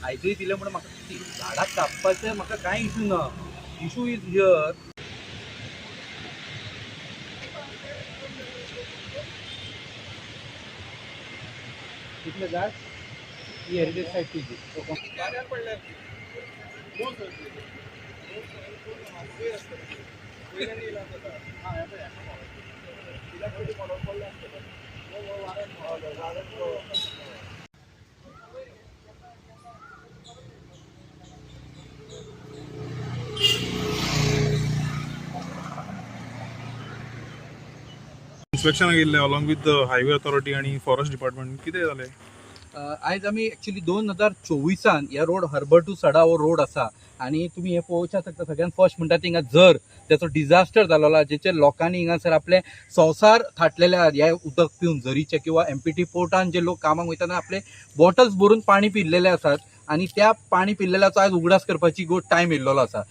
आयजय दिले म्हणून म्हाका झाडां कापपाचें म्हाका कांय इशू ना. इशू इज हियर कितले झाड ही हेरिटेज सायट तुजी इन्स्पेक्शन गेल्ले along with the highway authority आणि फॉरेस्ट डिपार्टमेंट कितें जालें? आयज आमी एक्चुअली 2024 ह्या रोड हर्बर टू सडा हो रोड आसा आणि तुम्ही हे पळोवच्या शकता. सगळ्यात फर्स्ट म्हणटा थिंगा जर त्याचो डिझास्टर जालोला जेचे लोकांनी हिंगासर आपले संवसार थाटलेले आहात हे उदक पिवन झरीचे किंवा एमपीटी पोर्टान जे लोक कामाक वयताना आपले बॉटल्स भरून पाणी पिल्लेले आसात आणि त्या पाणी पिल्लेल्याचो आज उगडास करपाची टायम येयल्लो आसा.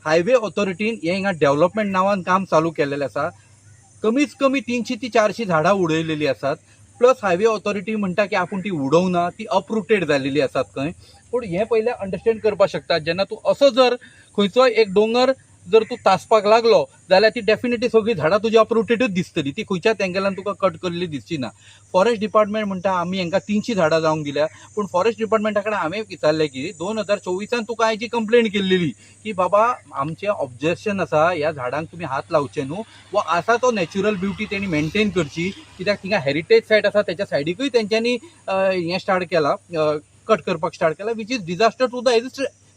हायवे ऑथॉरिटीन हे हिंगा डेव्हलपमेंट नांवान काम चालू केलेलें आसा. कमीच कमी 300 ते 400 झाडां उडयलेली आसात. प्लस हायवे ऑथॉरिटी म्हणटा की आपण ती उडोवना, ती अपरूटेड जालेली आसात खंय. पूण हे पहिले अंडरस्टँड करपाक शकता जेन्ना तूं असो जर खंयचो एक डोंगर जर तूं तासपाक लागलो जाल्यार ती डेफिनेटली सगळी झाडां तुजी अपरूटेडूच दिसतली, ती खंयच्याच एंगलान तुका कट केल्ली दिसची ना. फॉरेस्ट डिपार्टमेंट म्हणटा आमी हांकां 300 झाडां जावंक दिल्या, पूण फॉरेस्ट डिपार्टमेंटा कडेन हांवें विचारलें की 2024 तुका हांवें जी कंप्लेंट केल्ली की बाबा आमचें ऑब्जेक्शन आसा, ह्या झाडांक तुमी हात लावचे न्हू, वा आसा तो नॅचरल ब्युटी तेणी मेंटेन करची, कित्याक थिंगा हेरिटेज सायट आसा त्याच्या सायडीकूय तेंच्यांनी हें स्टार्ट केलां, कट करपाक स्टार्ट केला, which is disaster to the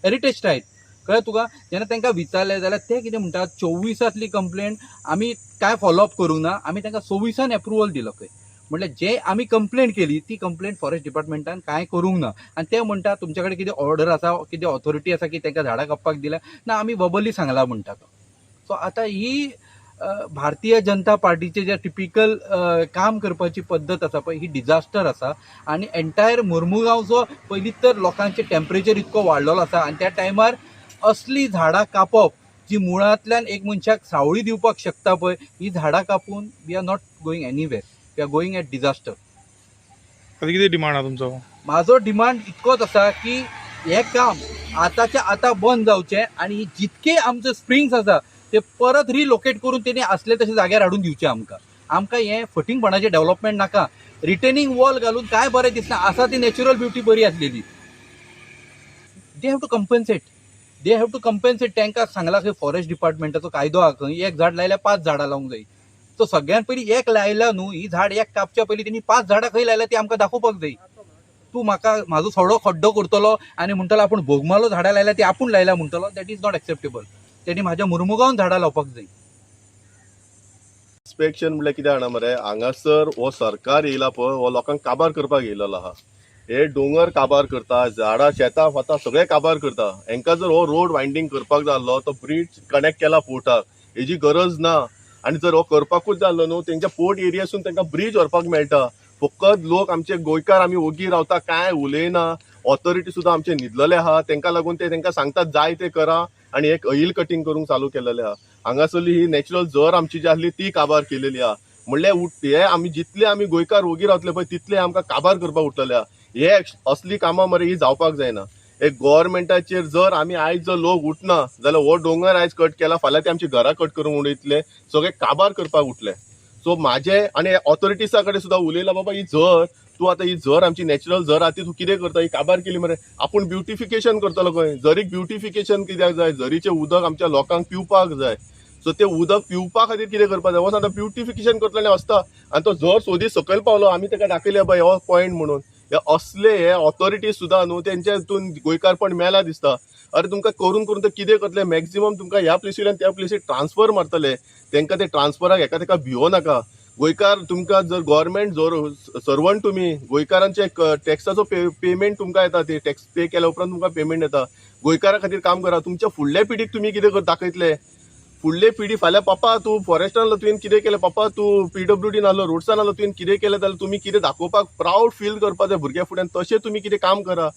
heritage site. कळ्ळें तुका? जेन्ना तांकां विचारलें जाल्यार ते कितें म्हणटात 24 कंप्लेंट आमी काय फॉलोअप करूंक ना, आमी तांकां 26 एप्रुवल दिलो खंय. म्हणल्यार जे आमी कंप्लेंट केली ती कंप्लेंट फॉरेस्ट डिपार्टमेंटान काय करूंक ना आणि ते म्हणटा तुमच्या कडेन कितें ऑर्डर आसा, कितें ऑथॉरिटी आसा की तांकां झाडां कापपाक दिल्या ना, आमी वर्बली सांगला म्हणटा तो. सो आतां ही भारतीय जनता पार्टीचे जे टिपिकल काम करपाची पद्दत आसा पळय ही डिझास्टर आसा. आणि एंटायर मुर्मुगांव जो पयलीं तर लोकांचे टेम्परेचर इतको वाडलेलो आसा आणि त्या टायमार असली झाडां कापप जी मुळांतल्यान एक मनशाक सावळी दिवपाक शकता पळय, ही झाडां कापून we are not going anywhere, we are going at disaster. आता कितें डिमांड आहा तुमचो? म्हाजो डिमांड इतकोच आसा की हे काम आतांच्या आतां बंद जावचें आणि जितके आमचे स्प्रिंग्स आसा ते परत रिलोकेट करून तेणी असले तशे जाग्यार हाडून दिवचे. आमकां हे फटींगपणाचें डेव्हलपमेंट नाका. रिटेनिंग वॉल घालून काय बरें दिसना, आसा ती नॅचरल ब्युटी बरी आसलेली. They have to compensate. तांकां सांगला की फॉरेस्ट डिपार्टमेंटाचो कायदो आहा खंय, एक झाड लायल्यार 5 झाडां लावंक जाय. तो सगळ्यात पयलीं एक लायला न्हू, ही झाड एक कापच्या पयलीं तेणी 5 झाडां खंय लायल्या ती आमकां दाखोवपाक जाय. तूं म्हाका म्हाजो सडो खड्डो करतलो आनी म्हणटलो आपूण बोगमालो झाडां लायल्या ती आपूण लायल्या म्हणटलो, दॅट इज नॉट एक्सेप्टेबल. तेणी म्हाज्या मुर्मुगांवन झाडां लावपाक जाय. इन्स्पेक्शन म्हणल्यार कितें जाणा मरे, हांगासर हो सरकार येयला पळय हो लोकांक काबार करपाक येयलेलो आहा. हे डोंगर काबार करता, झाडां शेतां वता सगळे काबार करता. हांकां जर हो रोड वायंडींग करपाक जाल्लो, तो ब्रिज कनेक्ट केला पोर्टाक, हेजी गरज ना. आनी जर हो करपाकूच जाल्लो न्हू, तेंच्या पोर्ट एरियासून तांकां ब्रिज व्हरपाक मेळटा. फकत लोक आमचे गोंयकार आमी ओगी रावता, काय उलयना. ऑथॉरिटी सुद्दां आमचे न्हिदलेले आहा, तांकां लागून ते तांकां सांगतात जाय ते करा आणि एक ऑइल कटिंग करूंक चालू केलेले आहा. हांगासरली ही नॅचरल जर आमची जी आसली ती काबार केलेली आहा. म्हणल्यार हे आमी जितले आमी गोंयकार ओगी रावतले पळय तितले आमकां काबार करपाक उरतले आहा. हे असली कामां मरे ही जावपाक जायना. एक गव्हर्मेंटाचेर जर आमी आयज जर लोक उठना जाल्यार हो डोंगर आयज कट केला, फाल्यां ते आमची घरां कट करून उडयतले, सगळे काबार करपाक उठले. सो म्हाजे आनी ऑथॉरिटीसा कडेन सुद्दां उलयला, बाबा ही जर तूं आतां ही जर आमची नॅचरल जर आहा ती तूं कितें करता, ही काबार केली मरे, आपूण ब्युटिफिकेशन करतलो खंय. जरीक ब्युटिफिकेशन कित्याक जाय, जरीचें उदक आमच्या लोकांक पिवपाक जाय. सो ते उदक पिवपा खातीर कितें करपाक जाय, हो सांगता ब्युटिफिकेशन करतलो आनी वचता आनी तो जर सोदी सकयल पावलो आमी ताका दाखयलें बाय हो पॉयंट म्हणून. हे असले हे ऑथॉरिटी सुद्दां न्हू तेंच्या हितून गोंयकारपण मेला दिसता. अरे तुमकां करून करून ते कितें करतले, मॅक्झिमम तुमकां ह्या प्लेसींतल्यान त्या प्लेसीर ट्रान्सफर मारतले. तांकां ते ट्रान्सफराक एका तेका भिवो नाका. गोंयकार तुमकां जर गव्हर्मेंट जर सर्वंट तुमी, गोंयकारांचे टॅक्साचो पेमेंट तुमकां येता, ते टॅक्स पे केल्या उपरांत तुमकां पेमेंट येता. गोंयकारा खातीर काम करा. तुमच्या फुडल्या पिढीक तुमी कितें दाखयतले, फुडले पिढी फाल्यां पापा तूं फॉरेस्टान तुवें कितें केलें, पापा तूं PWDन आहलो, रोड्सान आहलो, तुवें कितें केलें जाल्यार तुमी कितें दाखोवपाक प्राऊड फील करपाक जाय भुरग्या फुड्यान, तशें तुमी कितें काम करा.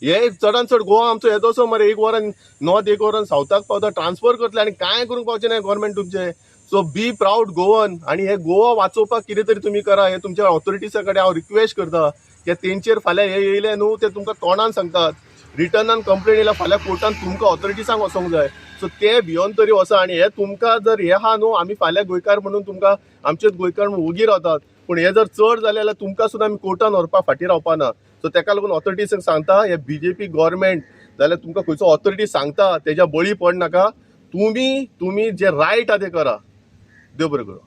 हे चडान चड गोवा आमचो येदो असो मरे, एक वरान नॉर्थ एक वरान सावथाक पावता, ट्रान्सफर करतले आनी कांय करूंक पावचे नाही गव्हर्मेंट तुमचे. So be proud Goan. आणि हे गोवा वाचोवपाक कितें तरी तुमी करा. हे तुमच्या ऑथॉरिटीसा कडेन हांव रिक्वेस्ट करता की तेंचेर फाल्यां हे येयले न्हू ते तुमकां तोंडान सांगतात. रिटर्नान कंप्लेन येयला फाल्यां कोर्टान तुमकां ऑथॉरिटीसांक वचोंक जाय. सो ते भियोन तरी वसा. आणि हे तुमकां जर हे आहा न्हू आमी फाल्यां गोंयकार म्हणून तुमकां आमचेच गोंयकार म्हणून उगी रावतात, पूण हे जर चड जालें जाल्यार तुमकां सुद्दां आमी कोर्टान व्हरपाक फाटीं रावपाना. सो तेका लागून ऑथॉरिटीसांक सांगता, हे बीजेपी गव्हर्मेंट जाल्यार तुमकां खंयचो ऑथॉरिटी सांगता तेज्या बळी पडनाका. तुम्ही जे रायट आहा ते करा. देव बरें करूं.